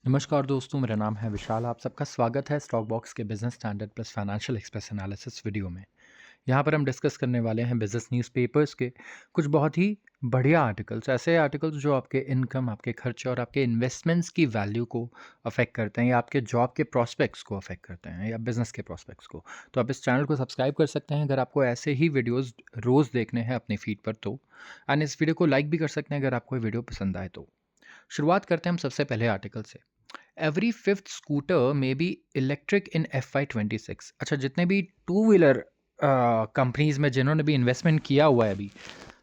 नमस्कार दोस्तों, मेरा नाम है विशाल। आप सबका स्वागत है स्टॉक बॉक्स के business standard plus financial express analysis video में। यहाँ पर हम डिस्कस करने वाले हैं बिजनेस न्यूज़पेपर्स के कुछ बहुत ही बढ़िया आर्टिकल्स, ऐसे आर्टिकल्स जो आपके इनकम, आपके खर्चे और आपके इन्वेस्टमेंट्स की वैल्यू को अफेक्ट करते हैं या आपके जॉब के प्रॉस्पेक्ट्स को अफेक्ट करते हैं या बिजनेस के प्रॉस्पेक्ट्स को। तो आप इस चैनल को सब्सक्राइब कर सकते हैं अगर आपको ऐसे ही वीडियोज़ रोज़ देखने हैं अपनी फीड पर तो। एंड इस वीडियो को लाइक भी कर सकते हैं अगर आपको ये वीडियो पसंद आए तो। शुरुआत करते हैं हम सबसे पहले आर्टिकल से। Every fifth scooter may be electric in FY26। अच्छा, जितने भी टू व्हीलर कंपनीज में जिन्होंने भी इन्वेस्टमेंट किया हुआ है अभी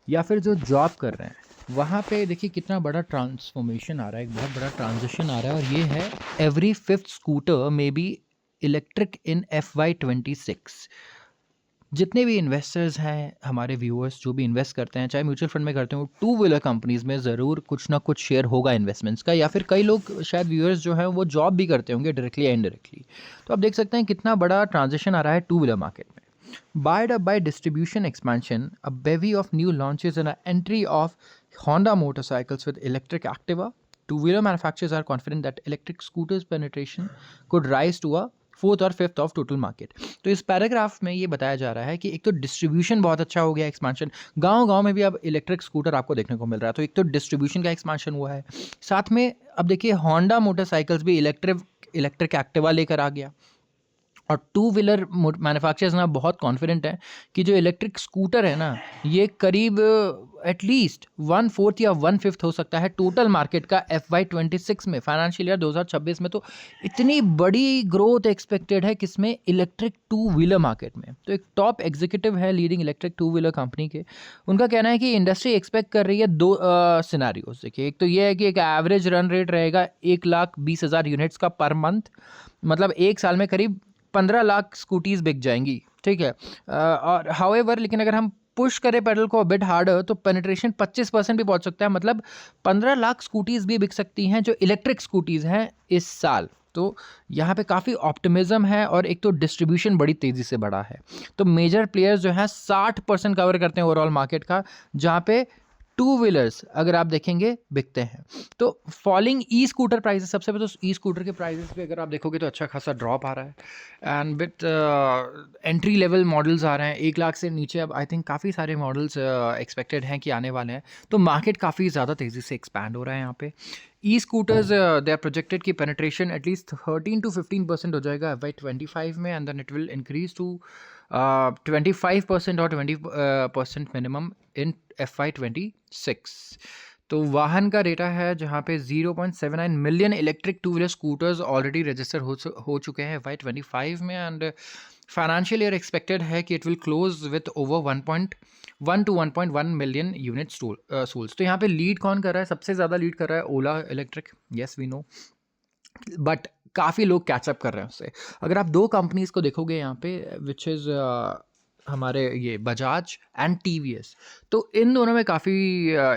या फिर जो जॉब कर रहे हैं, वहाँ पे देखिए कितना बड़ा ट्रांसफॉर्मेशन आ रहा है, एक बहुत बड़ा ट्रांजिशन आ रहा है। और ये है every fifth scooter may be electric in FY26। जितने भी इन्वेस्टर्स हैं, हमारे व्यूअर्स जो भी इन्वेस्ट करते हैं, चाहे म्यूचुअल फंड में करते हो, टू व्हीलर कंपनीज़ में ज़रूर कुछ ना कुछ शेयर होगा इन्वेस्टमेंट्स का। या फिर कई लोग शायद व्यूअर्स जो हैं वो जॉब भी करते होंगे डायरेक्टली या इनडायरेक्टली। तो आप देख सकते हैं कितना बड़ा ट्रांजिशन आ रहा है टू व्हीलर मार्केट में। Buoyed up by distribution expansion, a bevy of new launches and an entry of Honda motorcycles with electric Activa, two-wheeler manufacturers are confident that electric scooters penetration could rise to a fourth और fifth of total market. तो इस paragraph में ये बताया जा रहा है कि एक तो डिस्ट्रीब्यूशन बहुत अच्छा हो गया, एक्सपांशन गांव गांव में भी अब इलेक्ट्रिक स्कूटर आपको देखने को मिल रहा है। तो एक तो डिस्ट्रीब्यूशन का एक्सपांशन हुआ है, साथ में अब देखिए होंडा मोटरसाइकिल्स भी इलेक्ट्रिक एक्टिवा लेकर आ गया। और टू व्हीलर मैन्युफैक्चरर्स ना बहुत कॉन्फिडेंट हैं कि जो इलेक्ट्रिक स्कूटर है ना, ये करीब एटलीस्ट 1/4 या 1/5 हो सकता है टोटल मार्केट का FY26 में, फाइनेंशियल ईयर 2026 में। तो इतनी बड़ी ग्रोथ एक्सपेक्टेड है किसमें, इलेक्ट्रिक टू व्हीलर मार्केट में। तो एक टॉप एग्जीक्यूटिव है leading electric two wheeler company के, उनका कहना है कि इंडस्ट्री एक्सपेक्ट कर रही है दो सिनारियोज। देखिए, एक तो ये है कि एक एवरेज रन रेट रहेगा 1,20,000 यूनिट्स का पर मंथ, मतलब एक साल में करीब 15 लाख स्कूटीज़ बिक जाएंगी, ठीक है। और हाउएवर लेकिन अगर हम पुश करें पेडल को बिट हार्डर तो पेनिट्रेशन 25% भी पहुंच सकता है, मतलब 15 लाख स्कूटीज़ भी बिक सकती हैं जो इलेक्ट्रिक स्कूटीज़ हैं इस साल। तो यहाँ पे काफ़ी ऑप्टिमिज्म है और एक तो डिस्ट्रीब्यूशन बड़ी तेज़ी से बढ़ा है। तो मेजर प्लेयर्स जो हैं 60% कवर करते हैं ओवरऑल मार्केट का, जहाँ पे टू व्हीलर्स अगर आप देखेंगे बिकते हैं। तो फॉलिंग ई स्कूटर प्राइसेस, सबसे पहले तो ई स्कूटर के प्राइसेस पे अगर आप देखोगे तो अच्छा खासा ड्रॉप आ रहा है। And with entry level models आ रहे हैं 1 लाख से नीचे। अब आई थिंक काफ़ी सारे मॉडल्स एक्सपेक्टेड हैं कि आने वाले हैं। तो मार्केट काफ़ी ज़्यादा तेज़ी से एक्सपैंड हो रहा है यहाँ पे। E scooters they are projected की पेनिट्रेशन एटलीस्ट 13 to 15% हो जाएगा FY25 में, and then it will increase to 25% और 20% मिनिमम इन FY26। तो वाहन का डेटा है जहाँ पे 0.79 million electric two wheeler scooters already register हो चुके हैं FY25 में। एंड फाइनेंशियल ईयर एक्सपेक्टेड है कि it will close with over 1.1 to 1.1 million unit sales. तो यहाँ पे लीड कौन कर रहा है, सबसे ज़्यादा लीड कर रहा है Ola electric, yes we know, but काफ़ी लोग कैचअप कर रहे हैं उससे। अगर आप दो कंपनीज़ को देखोगे यहाँ पे, विच इज़ हमारे ये बजाज एंड TVS, तो इन दोनों में काफ़ी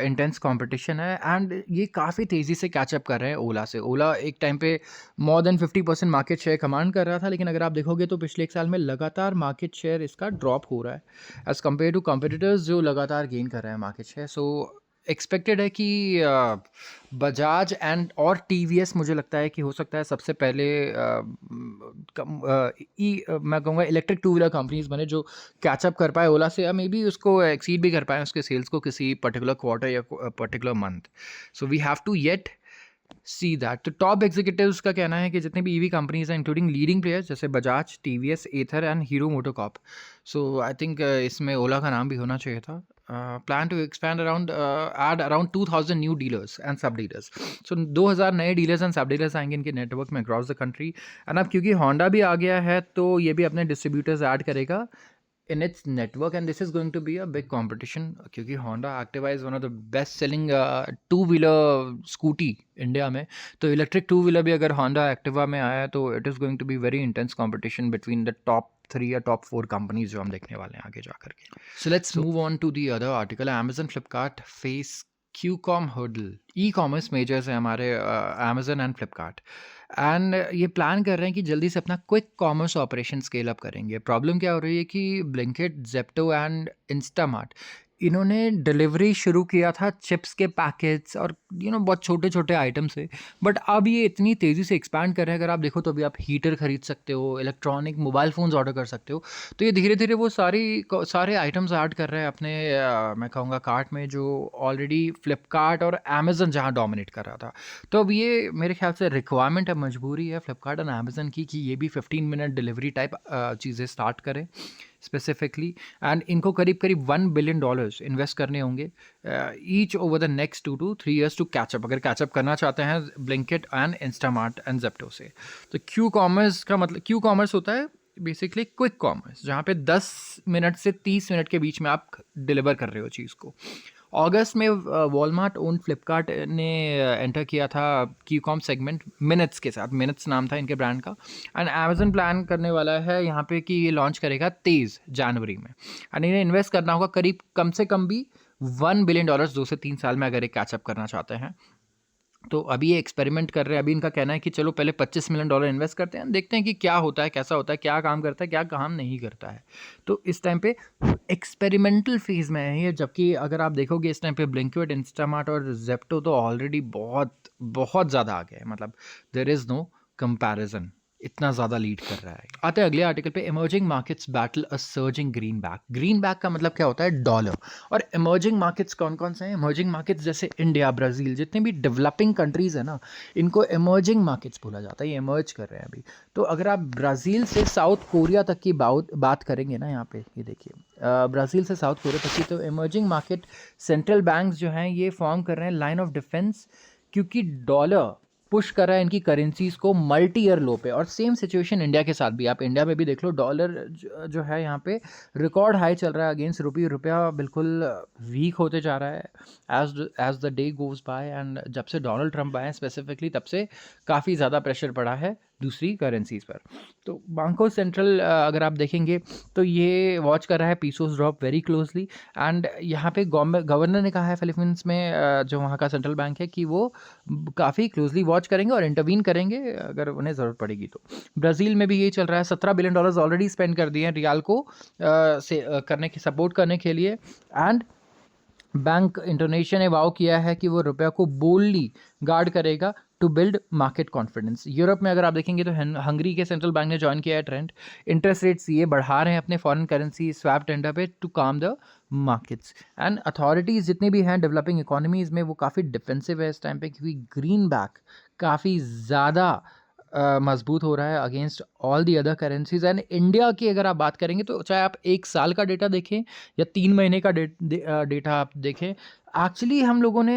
इंटेंस कंपटीशन है एंड ये काफ़ी तेज़ी से कैचअप कर रहे हैं ओला से। ओला एक टाइम पे more than 50% market share command कर रहा था, लेकिन अगर आप देखोगे तो पिछले एक साल में लगातार मार्केट शेयर इसका ड्रॉप हो रहा है एज़ कम्पेयर टू कॉम्पिटिटर्स जो लगातार गेन कर रहे हैं मार्केट शेयर। सो एक्सपेक्टेड है कि बजाज एंड और TVS मुझे लगता है कि हो सकता है सबसे पहले मैं कहूँगा इलेक्ट्रिक टू व्हीलर कंपनीज बने जो कैचअप कर पाए ओला से, या मे बी उसको एक्सीड भी कर पाए उसके सेल्स को किसी पर्टिकुलर क्वार्टर या particular month. So we have to yet see that. तो टॉप एग्जीक्यूटिव्स का कहना है कि जितने भी EV कंपनीज हैं इंक्लूडिंग लीडिंग प्लेयर्स जैसे Bajaj, TVS, Ather and Hero MotoCorp, so I think इसमें ओला का नाम भी होना चाहिए था। Plan to expand add around 2000 new dealers and sub dealers. सो 2000 नए डीलर्स एंड सब डीलर्स आएंगे इनके नेटवर्क में अक्रॉस द कंट्री। एंड अब क्योंकि होंडा भी आ गया है तो ये भी अपने डिस्ट्रीब्यूटर्स ऐड करेगा in its network, and this is going to be a big competition क्योंकि Honda Activa is one of the best selling two wheeler scooty India में। तो इलेक्ट्रिक टू व्हीलर भी अगर Honda Activa में आया है तो it is going to be very intense competition between the top 3 या top 4 कंपनीज जो हम देखने वाले हैं आगे जा करके। So let's move on to the other article. Amazon, Flipkart face QCOM hurdle. E commerce majors हैं हमारे Amazon एंड फ्लिपकार्ट, एंड ये प्लान कर रहे हैं कि जल्दी से अपना quick commerce operation scale up करेंगे। प्रॉब्लम क्या हो रही है कि ब्लिंकिट, जेप्टो एंड इंस्टामार्ट, इन्होंने डिलीवरी शुरू किया था चिप्स के पैकेट्स और बहुत छोटे छोटे आइटम से, बट अब ये इतनी तेज़ी से एक्सपैंड कर रहे हैं। अगर आप देखो तो अभी आप हीटर खरीद सकते हो, इलेक्ट्रॉनिक मोबाइल फ़ोन्स ऑर्डर कर सकते हो। तो ये धीरे धीरे वो सारे आइटम्स ऐड कर रहे हैं अपने मैं कहूँगा कार्ट में, जो ऑलरेडी फ्लिपकार्ट और अमेज़न जहाँ डोमिनेट कर रहा था। तो अब ये मेरे ख्याल से रिक्वायरमेंट है, मजबूरी है फ्लिपकार्ट और अमेज़न की कि ये भी 15 मिनट डिलीवरी टाइप चीज़ें स्टार्ट करें स्पेसिफिकली। एंड इनको करीब करीब $1 बिलियन इन्वेस्ट करने होंगे each over the next 2 to 3 years to catch up, अगर कैचअप करना चाहते हैं ब्लिंकिट एंड इंस्टामार्ट एंड जेप्टो से। तो क्यू कॉमर्स का मतलब, क्यू कॉमर्स होता है बेसिकली क्विक कॉमर्स, जहाँ पे 10 मिनट से 30 मिनट के बीच में आप डिलीवर कर रहे हो चीज़ को। अगस्त में वॉलमार्ट ओन फ्लिपकार्ट ने एंटर किया था क्यू कॉम सेगमेंट मिनट्स के साथ, मिनट्स नाम था इनके ब्रांड का। एंड अमेजन प्लान करने वाला है यहाँ पे कि ये लॉन्च करेगा 23 जनवरी में। एंड इन्हें इन्वेस्ट करना होगा करीब कम से कम भी $1 बिलियन 2 से 3 साल में, अगर ये कैचअप करना चाहते हैं। तो अभी ये एक्सपेरिमेंट कर रहे हैं। अभी इनका कहना है कि चलो पहले $25 मिलियन इन्वेस्ट करते हैं, देखते हैं कि क्या होता है, कैसा होता है, क्या काम करता है, क्या काम नहीं करता है। तो इस टाइम पे एक्सपेरिमेंटल फेज में है ये, जबकि अगर आप देखोगे इस टाइम पे ब्लिंकिट, इंस्टामार्ट और जेप्टो तो ऑलरेडी बहुत बहुत ज़्यादा आगे है। मतलब देयर इज़ नो कंपैरिजन, इतना ज़्यादा लीड कर रहा है। आते हैं अगले आर्टिकल पे, इमर्जिंग मार्केट्स बैटल अ सर्जिंग ग्रीनबैक। ग्रीनबैक का मतलब क्या होता है? डॉलर। और इमर्जिंग मार्केट्स कौन कौन से हैं? इमर्जिंग मार्केट्स जैसे इंडिया, ब्राज़ील, जितने भी डेवलपिंग कंट्रीज़ है ना, इनको इमर्जिंग मार्केट्स बोला जाता है। ये इमर्ज कर रहे हैं अभी। तो अगर आप ब्राज़ील से साउथ कोरिया तक की बात करेंगे ना, यहाँ पे ये देखिए, ब्राज़ील से साउथ कोरिया तक की, तो इमर्जिंग मार्केट सेंट्रल बैंक्स जो हैं ये फॉर्म कर रहे हैं लाइन ऑफ डिफेंस, क्योंकि डॉलर पुश कर रहा है इनकी करेंसीज को मल्टी ईयर लो पे। और सेम सिचुएशन इंडिया के साथ भी, आप इंडिया में भी देख लो, डॉलर जो है यहाँ पे रिकॉर्ड हाई चल रहा है अगेंस्ट रुपी। रुपया बिल्कुल वीक होते जा रहा है as the day goes by. And जब से डोनाल्ड ट्रंप आए स्पेसिफिकली, तब से काफ़ी ज़्यादा प्रेशर पड़ा है दूसरी करेंसीज पर। तो बैंको सेंट्रल अगर आप देखेंगे तो ये वॉच कर रहा है pesos drop very closely. And यहाँ पे गवर्नर ने कहा है फिलीपींस में, जो वहाँ का सेंट्रल बैंक है, कि वो काफ़ी क्लोजली वॉच करेंगे और इंटरवीन करेंगे अगर उन्हें ज़रूरत पड़ेगी। तो ब्राज़ील में भी यही चल रहा है। $17 बिलियन ऑलरेडी स्पेंड कर दिए हैं रियाल को करने की सपोर्ट करने के लिए। एंड बैंक इंडोनेशिया ने वाव किया है कि वो रुपया को बोल्डली गार्ड करेगा to build market confidence. Europe में अगर आप देखेंगे तो हंगरी के सेंट्रल बैंक ने ज्वाइन किया है ट्रेंड। इंटरेस्ट रेट्स ये बढ़ा रहे हैं अपने फॉरेन करेंसी स्वैप टेंडर पे टू काम द मार्केट्स। एंड अथॉरिटीज़ जितनी भी हैं डेवलपिंग इकोनॉमीज़ में, वो काफ़ी डिफेंसिव है इस टाइम पे, क्योंकि ग्रीन बैक काफ़ी ज़्यादा मजबूत हो रहा है against all the other currencies. And India की अगर आप बात करेंगे तो चाहे आप 1 साल का डेटा देखें या 3 महीने का डेटा आप देखें, एक्चुअली हम लोगों ने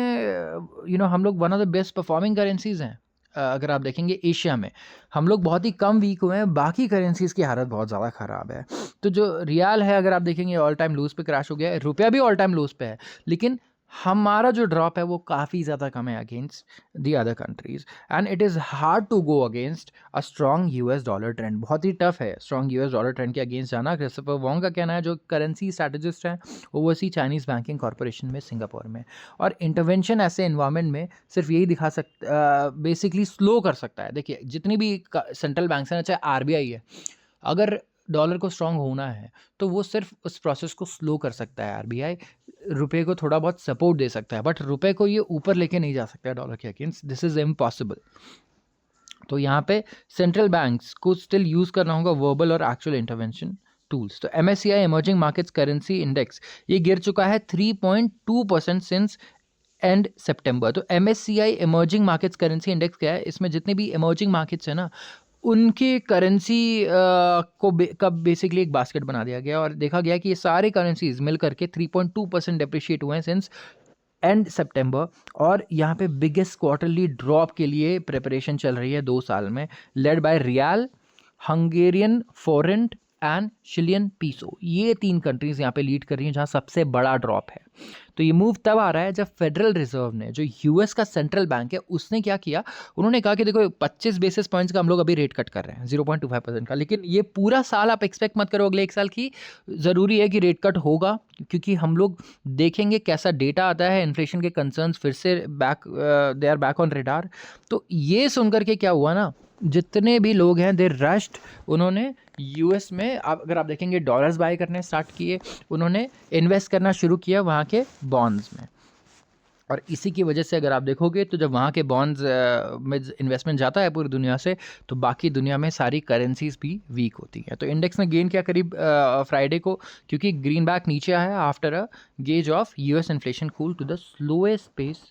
हम लोग one of the best performing currencies हैं। अगर आप देखेंगे एशिया में हम लोग बहुत ही कम वीक हुए हैं, बाकी करेंसीज की हालत बहुत ज़्यादा ख़राब है। तो जो रियाल है अगर आप देखेंगे ऑल टाइम लूज पे क्रैश हो गया है, रुपया भी ऑल टाइम लूज पे है, लेकिन हमारा जो ड्रॉप है वो काफ़ी ज़्यादा कम है against the other countries. And it is hard to go against a strong US dollar trend. बहुत ही टफ है स्ट्रॉन्ग यूएस डॉलर ट्रेंड के अगेंस्ट जाना। क्रिस्टोफर वोंग का कहना है, जो करेंसी स्ट्रैटेजिस्ट हैं ओवरसी चाइनीज़ बैंकिंग कॉरपोरेशन में सिंगापुर में। और इंटरवेंशन ऐसे इन्वायरमेंट में सिर्फ यही दिखा सकता, बेसिकली स्लो कर सकता है। देखिए जितनी भी सेंट्रल बैंक्स हैं, चाहे आरबीआई है, अगर डॉलर को स्ट्रॉन्ग होना है तो वो सिर्फ उस प्रोसेस को स्लो कर सकता है। आरबीआई रुपए को थोड़ा बहुत सपोर्ट दे सकता है, बट रुपए को ये ऊपर लेके नहीं जा सकता है डॉलर के अगेंस्ट। This is impossible. तो यहाँ पे सेंट्रल बैंक्स को स्टिल यूज़ करना होगा वर्बल और एक्चुअल इंटरवेंशन टूल्स। तो MSCI emerging markets currency index ये गिर चुका है 3.2% सिंस एंड सितंबर। तो MSCI emerging markets currency index क्या है? इसमें जितने भी इमर्जिंग मार्केट्स है ना, उनके करेंसी को बेसिकली एक बास्केट बना दिया गया और देखा गया कि ये सारे करेंसीज मिल करके 3.2% डेप्रिशिएट हुए हैं सिंस एंड सितंबर। और यहाँ पे बिगेस्ट क्वार्टरली ड्रॉप के लिए प्रिपरेशन चल रही है 2 साल में, led by real, Hungarian forint and Chilean peso. ये 3 कंट्रीज यहाँ पे लीड कर रही हैं जहाँ सबसे बड़ा ड्रॉप है। तो ये मूव तब आ रहा है जब फेडरल रिजर्व ने, जो यूएस का सेंट्रल बैंक है, उसने क्या किया, उन्होंने कहा कि देखो 25 बेसिस पॉइंट्स का हम लोग अभी रेट कट कर रहे हैं 0.25% का, लेकिन ये पूरा साल आप एक्सपेक्ट मत करो अगले 1 साल की। ज़रूरी है कि रेट कट होगा, क्योंकि हम लोग देखेंगे कैसा डेटा आता है, इन्फ्लेशन के कंसर्न्स फिर से they are back on radar. तो ये सुनकर के क्या हुआ ना, जितने भी लोग हैं दे रश्ड, उन्होंने यूएस में, अगर आप देखेंगे डॉलर्स बाय करने स्टार्ट किए, उन्होंने इन्वेस्ट करना शुरू किया वहाँ के बॉन्ड्स में। और इसी की वजह से अगर आप देखोगे तो जब वहाँ के बॉन्ड्स में इन्वेस्टमेंट जाता है पूरी दुनिया से, तो बाकी दुनिया में सारी करेंसीज भी वीक होती हैं। तो इंडेक्स ने गेन किया करीब फ्राइडे को, क्योंकि ग्रीन बैक नीचे आया after a gauge of US inflation cool to the slowest pace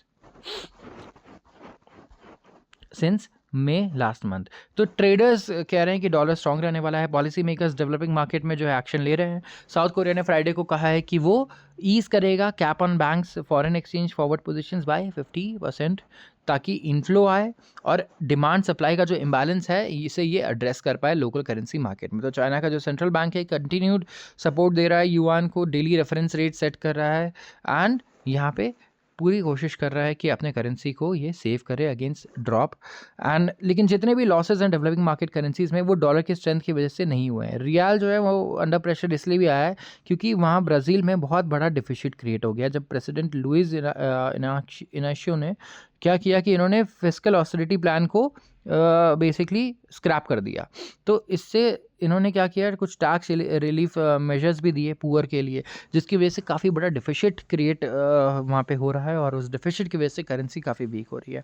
since में लास्ट मंथ। तो ट्रेडर्स कह रहे हैं कि डॉलर स्ट्रांग रहने वाला है। पॉलिसी मेकर्स डेवलपिंग मार्केट में जो है एक्शन ले रहे हैं। साउथ कोरिया ने फ्राइडे को कहा है कि वो ईज करेगा cap on banks foreign exchange forward positions by 50%, ताकि इनफ्लो आए और डिमांड सप्लाई का जो इम्बैलेंस है इसे ये एड्रेस कर पाए लोकल करेंसी मार्केट में। तो चाइना का जो सेंट्रल बैंक है कंटिन्यूड सपोर्ट दे रहा है युआन को, डेली रेफरेंस रेट सेट कर रहा है एंड यहाँ पे पूरी कोशिश कर रहा है कि अपने करेंसी को ये सेव करे अगेंस्ट ड्रॉप एंड। लेकिन जितने भी लॉसेज हैं डेवलपिंग मार्केट करेंसीज में वो डॉलर की स्ट्रेंथ की वजह से नहीं हुए हैं। रियाल जो है वो अंडर प्रेशर इसलिए भी आया है क्योंकि वहाँ ब्राज़ील में बहुत बड़ा डिफिसिट क्रिएट हो गया जब प्रेसिडेंट लुइस इनाशियो ने क्या किया कि इन्होंने फिस्कल ऑस्टेरिटी प्लान को बेसिकली स्क्रैप कर दिया। तो इससे इन्होंने क्या किया, कुछ टैक्स रिलीफ मेजर्स भी दिए पुअर के लिए, जिसकी वजह से काफ़ी बड़ा डिफिसिट क्रिएट वहाँ पे हो रहा है और उस डिफिसिट की वजह से करेंसी काफ़ी वीक हो रही है।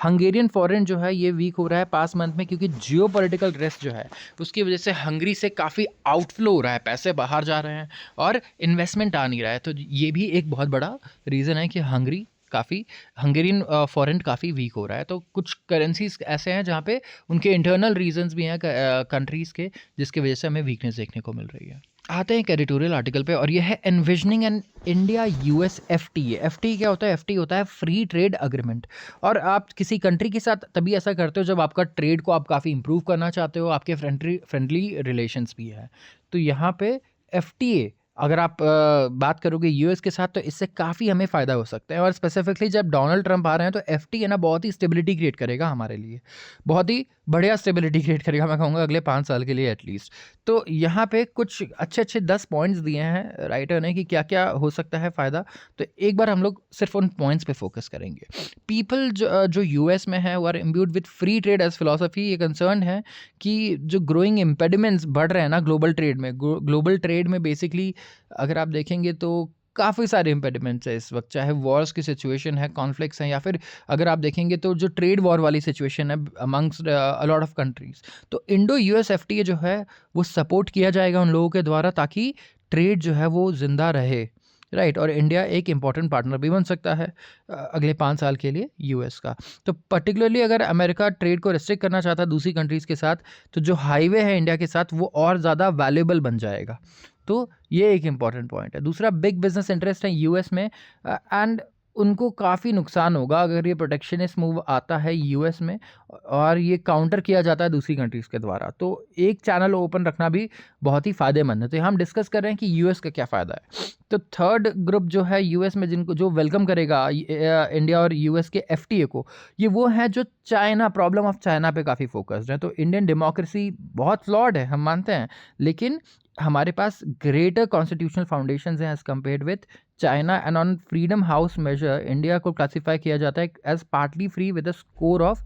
हंगेरियन फॉरेन जो है ये वीक हो रहा है पास मंथ में, क्योंकि जियो पॉलिटिकल रिस्क जो है उसकी वजह से हंगरी से काफ़ी आउटफ्लो हो रहा है, पैसे बाहर जा रहे हैं और इन्वेस्टमेंट आ नहीं रहा है। तो ये भी एक बहुत बड़ा रीज़न है कि हंगेरियन फॉरेन काफ़ी वीक हो रहा है। तो कुछ करेंसीज ऐसे हैं जहाँ पे उनके इंटरनल रीजंस भी हैं कंट्रीज़ के, जिसकी वजह से हमें वीकनेस देखने को मिल रही है। आते हैं एक एडिटोरियल आर्टिकल पे और यह है envisioning an India US FTA. FTA क्या होता है? एफटीए होता है फ्री ट्रेड अग्रीमेंट। और आप किसी कंट्री के साथ तभी ऐसा करते हो जब आपका ट्रेड को आप काफ़ी इंप्रूव करना चाहते हो, आपके फ्रेंडली रिलेशंस भी है। तो यहाँ पे एफटीए अगर आप बात करोगे यूएस के साथ तो इससे काफ़ी हमें फ़ायदा हो सकता है। और स्पेसिफिकली जब डोनाल्ड ट्रंप आ रहे हैं तो एफटीए ना बहुत ही स्टेबिलिटी क्रिएट करेगा हमारे लिए, बहुत ही बढ़िया स्टेबिलिटी क्रिएट करेगा, मैं कहूँगा अगले 5 साल के लिए एटलीस्ट। तो यहाँ पे कुछ अच्छे 10 पॉइंट्स दिए हैं राइटर ने कि क्या क्या हो सकता है फ़ायदा। तो एक बार हम लोग सिर्फ उन पॉइंट्स पे फोकस करेंगे। पीपल जो यूएस में है वो are imbued with free trade as philosophy. ये कंसर्न है कि जो ग्रोइंग इम्पेडिमेंट्स बढ़ रहे हैं ना ग्लोबल ट्रेड में बेसिकली अगर आप देखेंगे तो काफ़ी सारे इम्पेडिमेंट्स है इस वक्त, चाहे वॉर्स की सिचुएशन है, कॉन्फ्लिक्ट्स हैं, या फिर अगर आप देखेंगे तो जो ट्रेड वॉर वाली सिचुएशन है amongst a lot of countries. तो इंडो यूएस एफटीए जो है वो सपोर्ट किया जाएगा उन लोगों के द्वारा ताकि ट्रेड जो है वो जिंदा रहे, राइट। और इंडिया एक इम्पॉर्टेंट पार्टनर भी बन सकता है अगले 5 साल के लिए यूएस का। तो पर्टिकुलरली अगर अमेरिका ट्रेड को रिस्ट्रिक्ट करना चाहता है दूसरी कंट्रीज़ के साथ, तो जो हाईवे है इंडिया के साथ वो और ज़्यादा वैल्यूएबल बन जाएगा। तो ये एक इम्पॉर्टेंट पॉइंट है। दूसरा, बिग बिजनेस इंटरेस्ट है यूएस में एंड उनको काफ़ी नुकसान होगा अगर ये प्रोटेक्शनिस्ट मूव आता है यूएस में और ये काउंटर किया जाता है दूसरी कंट्रीज़ के द्वारा। तो एक चैनल ओपन रखना भी बहुत ही फ़ायदेमंद है। तो हम डिस्कस कर रहे हैं कि यूएस का क्या फ़ायदा है। तो थर्ड ग्रुप जो है यूएस में जिनको जो वेलकम करेगा इंडिया और यूएस के एफटीए को, ये वो है जो चाइना, प्रॉब्लम ऑफ चाइना पे काफ़ी फोकस्ड है। तो इंडियन डेमोक्रेसी बहुत फ्लॉड है, हम मानते हैं, लेकिन हमारे पास ग्रेटर कॉन्स्टिट्यूशनल फाउंडेशंस हैं as compared with China. And on Freedom House measure India को क्लासीफाई किया जाता है as partly free with a score of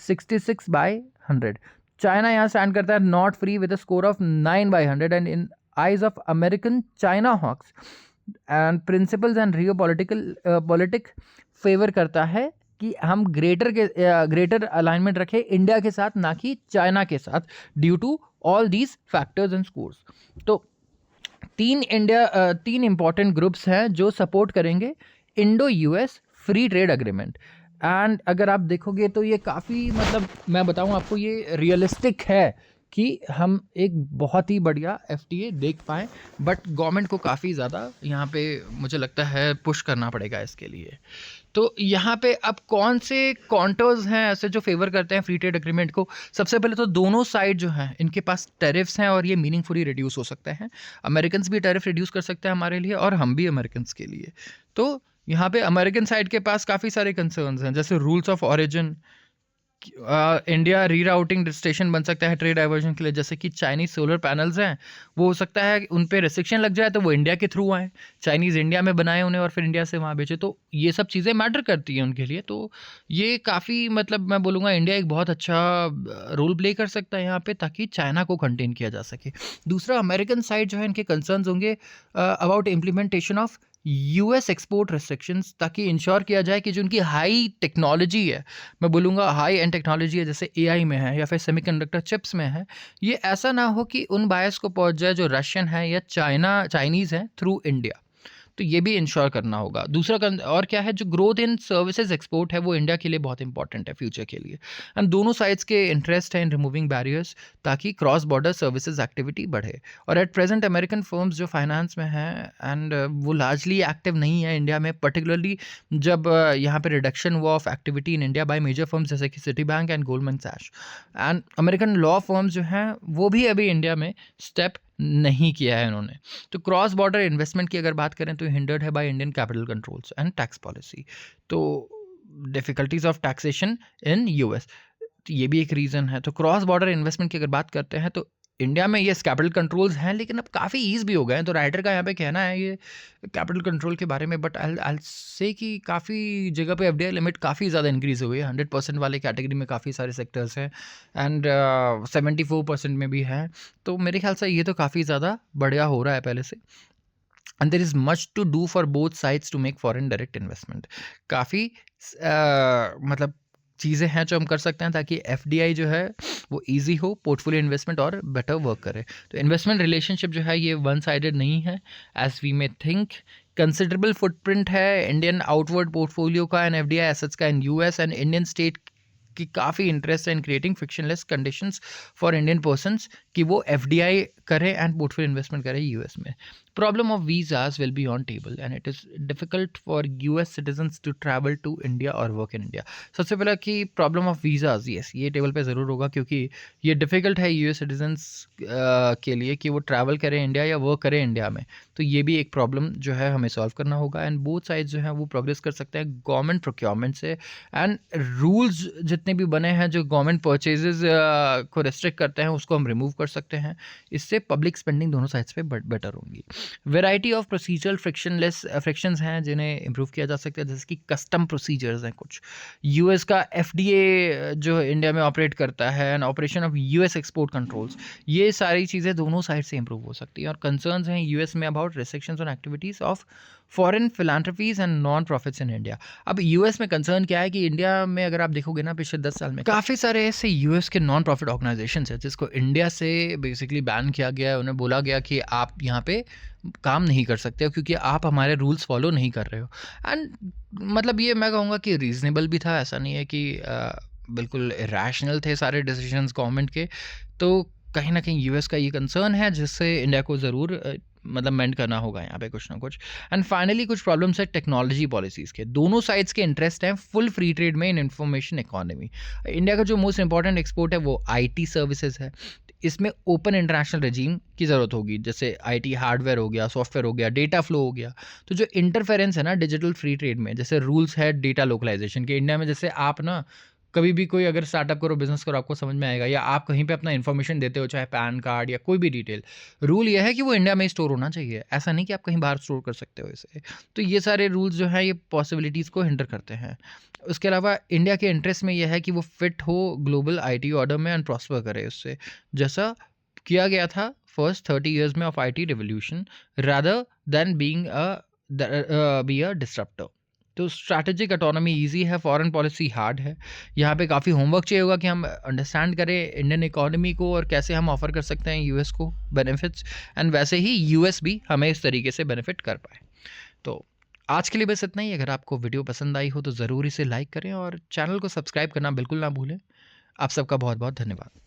66/100। China यहाँ स्टैंड करता है not free with a score of 9/100 and in eyes of American China hawks and principles and realpolitik favour करता है कि हम ग्रेटर अलाइनमेंट रखें इंडिया के साथ, ना कि चाइना के साथ, due to all these factors and scores. तो 3 इंपॉर्टेंट ग्रुप्स हैं जो सपोर्ट करेंगे Indo US free trade agreement. And अगर आप देखोगे तो ये काफ़ी, मतलब मैं बताऊं आपको, ये रियलिस्टिक है कि हम एक बहुत ही बढ़िया एफटीए देख पाएँ, बट गवर्नमेंट को काफ़ी ज़्यादा यहाँ पे मुझे लगता है पुश करना पड़ेगा इसके लिए। तो यहाँ पे अब कौन से कॉन्टर्स हैं ऐसे जो फेवर करते हैं फ्री ट्रेड एग्रीमेंट को? सबसे पहले तो दोनों साइड जो हैं इनके पास टैरिफ्स हैं और ये मीनिंगफुली रिड्यूस हो सकते हैं। अमेरिकन्स भी टैरिफ रिड्यूस कर सकते हैं हमारे लिए और हम भी अमेरिकन्स के लिए। तो यहाँ पे अमेरिकन साइड के पास काफ़ी सारे कंसर्न्स हैं, जैसे rules of origin, India rerouting station बन सकता है ट्रेड डाइवर्जन के लिए, जैसे कि चाइनीज़ सोलर पैनल्स हैं, वो हो सकता है उन पे रिस्ट्रिक्शन लग जाए तो वो इंडिया के थ्रू आए, चाइनीज़ इंडिया में बनाए उन्हें और फिर इंडिया से वहाँ बेचे। तो ये सब चीज़ें मैटर करती हैं उनके लिए। तो ये काफ़ी, मतलब मैं बोलूँगा इंडिया एक बहुत अच्छा रोल प्ले कर सकता है यहाँ पे, ताकि चाइना को कंटेन किया जा सके। दूसरा, अमेरिकन साइड जो है इनके कंसर्न्स होंगे about implementation of US export restrictions, ताकि इंश्योर किया जाए कि जो उनकी हाई टेक्नोलॉजी है, मैं बोलूँगा हाई एंड टेक्नोलॉजी है, जैसे एआई में है या फिर सेमीकंडक्टर चिप्स में है, ये ऐसा ना हो कि उन बायर्स को पहुँच जाए जो रशियन है या चाइनीज़ हैं थ्रू इंडिया। तो ये भी इंश्योर करना होगा। दूसरा और क्या है, जो ग्रोथ इन सर्विसेज एक्सपोर्ट है वो इंडिया के लिए बहुत इंपॉर्टेंट है फ्यूचर के लिए। एंड दोनों साइड्स के इंटरेस्ट है इन रिमूविंग बैरियर्स, ताकि क्रॉस बॉर्डर सर्विसेज एक्टिविटी बढ़े। और एट प्रेजेंट अमेरिकन फर्म्स जो फाइनेंस में हैं एंड वो लार्जली एक्टिव नहीं है इंडिया में, पर्टिकुलरली जब यहाँ पे रिडक्शन हुआ of activity in India by major firms जैसे कि Citibank and Goldman Sachs. And American law firms जो हैं वो भी अभी इंडिया में स्टेप नहीं किया है इन्होंने। तो क्रॉस बॉर्डर इन्वेस्टमेंट की अगर बात करें तो हिंडर्ड है by Indian capital controls and tax policy. तो difficulties of taxation in US, तो ये भी एक रीज़न है। तो क्रॉस बॉर्डर इन्वेस्टमेंट की अगर बात करते हैं तो इंडिया में येस कैपिटल कंट्रोल्स हैं, लेकिन अब काफ़ी ईज़ भी हो गए हैं। तो राइटर का यहाँ पे कहना है ये कैपिटल कंट्रोल के बारे में, बट आई से कि काफ़ी जगह पे एफडीआई लिमिट काफ़ी ज़्यादा इंक्रीज़ हुई है। 100% वाले कैटेगरी में काफ़ी सारे सेक्टर्स हैं एंड 74% में भी है। तो मेरे ख्याल से ये तो काफ़ी ज़्यादा बढ़िया हो रहा है पहले से। And there is much to do for both sides to make foreign direct investment. काफ़ी मतलब चीज़ें हैं जो हम कर सकते हैं ताकि एफडीआई जो है वो इजी हो, पोर्टफोलियो इन्वेस्टमेंट और बेटर वर्क करे। तो इन्वेस्टमेंट रिलेशनशिप जो है ये वन साइडेड नहीं है as we may think. Considerable footprint है इंडियन आउटवर्ड पोर्टफोलियो का एंड एफडीआई एसेट्स का in US and Indian state की काफ़ी इंटरेस्ट है in creating frictionless conditions for Indian persons कि वो एफडीआई करें एंड पोर्टफोलियो इन्वेस्टमेंट करें यूएस में। Problem of visas will be on table and it is difficult for US citizens to travel to India और work in India. सबसे पहला कि problem of visas, yes ये टेबल पे ज़रूर होगा, क्योंकि ये डिफ़िकल्ट है यूएस सिटीजन्स के लिए कि वो ट्रैवल करें इंडिया या वर्क करें इंडिया में। तो ये भी एक प्रॉब्लम जो है हमें सॉल्व करना होगा एंड बोथ साइड्स जो है वो प्रोग्रेस कर सकते हैं गवर्नमेंट प्रोक्योरमेंट से। एंड रूल्स जितने भी बने हैं जो गवर्नमेंट परचेजेस को रेस्ट्रिक्ट करते हैं उसको हम रिमूव कर सकते हैं। इससे पब्लिक स्पेंडिंग दोनों साइड्स पे बेटर होंगी। वैरायटी ऑफ प्रोसीजरल फ्रिक्शंस हैं जिन्हें इम्प्रूव किया जा सकता है, जैसे कि कस्टम प्रोसीजर्स हैं कुछ। यूएस का एफडीए जो इंडिया में ऑपरेट करता है and operation of US export controls, ये सारी चीज़ें दोनों साइड से इम्प्रूव हो सकती हैं। और कंसर्न्स हैं यूएस में about restrictions on activities of foreign philanthropies and non profits in India. अब यूएस में कंसर्न क्या है कि इंडिया में अगर आप देखोगे ना पिछले 10 साल में काफ़ी सारे ऐसे यूएस के नॉन प्रॉफिट ऑर्गेनाइजेशंस हैं जिसको इंडिया से बेसिकली बैन किया गया है। उन्हें बोला गया कि आप यहाँ पे काम नहीं कर सकते हो क्योंकि आप हमारे रूल्स फॉलो नहीं कर रहे हो। एंड मतलब ये मैं कहूँगा कि रीज़नेबल भी था, ऐसा नहीं है कि बिल्कुल रैशनल थे सारे डिसीजंस गवर्नमेंट के। तो कहीं ना कहीं यूएस का ये कंसर्न है जिससे इंडिया को ज़रूर मतलब मेंड करना होगा यहाँ पे कुछ ना कुछ। एंड फाइनली कुछ प्रॉब्लम्स है टेक्नोलॉजी पॉलिसीज़ के। दोनों साइड्स के इंटरेस्ट हैं फुल फ्री ट्रेड में इन इंफॉर्मेशन इकोनॉमी। इंडिया का जो मोस्ट इंपॉर्टेंट एक्सपोर्ट है वो आईटी सर्विसेज है। इसमें ओपन इंटरनेशनल रजीम की ज़रूरत होगी, जैसे आईटी हार्डवेयर हो गया, सॉफ्टवेयर हो गया, डेटा फ्लो हो गया। तो जो इंटरफेरेंस है ना डिजिटल फ्री ट्रेड में, जैसे रूल्स है डेटा लोकलाइजेशन के इंडिया में, जैसे आप ना कभी भी कोई अगर स्टार्टअप करो, बिजनेस करो, आपको समझ में आएगा, या आप कहीं पे अपना इन्फॉर्मेशन देते हो चाहे पैन कार्ड या कोई भी डिटेल, रूल ये है कि वो इंडिया में स्टोर होना चाहिए, ऐसा नहीं कि आप कहीं बाहर स्टोर कर सकते हो इसे। तो ये सारे रूल्स जो है ये पॉसिबिलिटीज़ को हिंडर करते हैं। उसके अलावा इंडिया के इंटरेस्ट में यह है कि वो फिट हो ग्लोबल आईटी ऑर्डर में एंड प्रॉस्पर करे उससे, जैसा किया गया था फर्स्ट 30 ईयर्स में of IT revolution, rather than being a disruptor. तो स्ट्रैटेजिक ऑटोनॉमी इजी है, फॉरेन पॉलिसी हार्ड है। यहाँ पे काफ़ी होमवर्क चाहिए होगा कि हम अंडरस्टैंड करें इंडियन इकोनॉमी को और कैसे हम ऑफर कर सकते हैं यूएस को बेनिफिट्स, एंड वैसे ही यूएस भी हमें इस तरीके से बेनिफिट कर पाए। तो आज के लिए बस इतना ही। अगर आपको वीडियो पसंद आई हो तो ज़रूर इसे लाइक करें और चैनल को सब्सक्राइब करना बिल्कुल ना भूलें। आप सबका बहुत बहुत धन्यवाद।